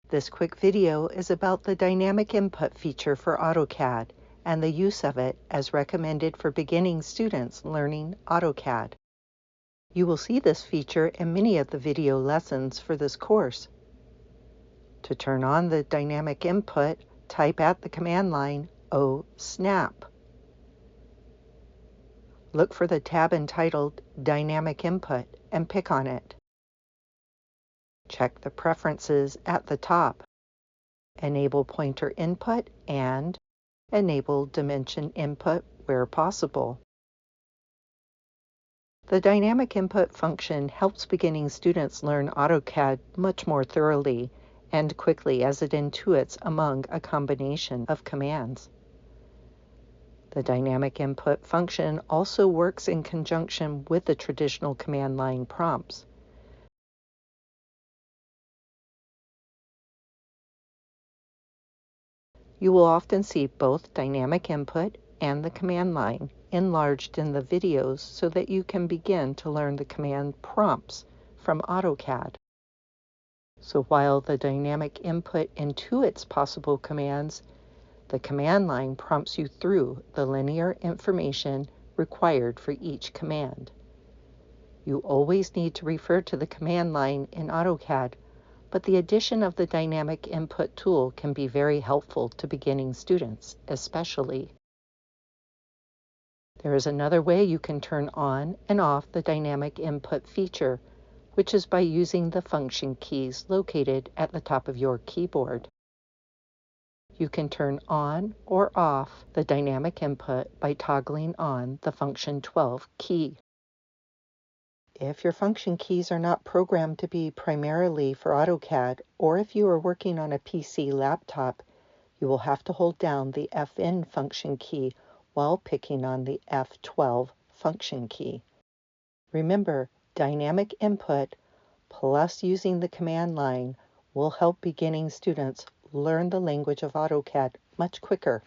This quick video is about the dynamic input feature for AutoCAD and the use of it as recommended for beginning students learning AutoCAD. You will see this feature in many of the video lessons for this course. To turn on the dynamic input, type at the command line O-snap. Look for the tab entitled Dynamic Input and pick on it. Check the preferences at the top. Enable pointer input and enable dimension input where possible. The dynamic input function helps beginning students learn AutoCAD much more thoroughly and quickly as it intuits among a combination of commands. The dynamic input function also works in conjunction with the traditional command line prompts. You will often see both dynamic input and the command line enlarged in the videos so that you can begin to learn the command prompts from AutoCAD. So while the dynamic input intuits possible commands, the command line prompts you through the linear information required for each command. You always need to refer to the command line in AutoCAD, but the addition of the dynamic input tool can be very helpful to beginning students, especially. There is another way you can turn on and off the dynamic input feature, which is by using the function keys located at the top of your keyboard. You can turn on or off the dynamic input by toggling on the function 12 key. If your function keys are not programmed to be primarily for AutoCAD, or if you are working on a PC laptop, you will have to hold down the FN function key while picking on the F12 function key. Remember, dynamic input plus using the command line will help beginning students learn the language of AutoCAD much quicker.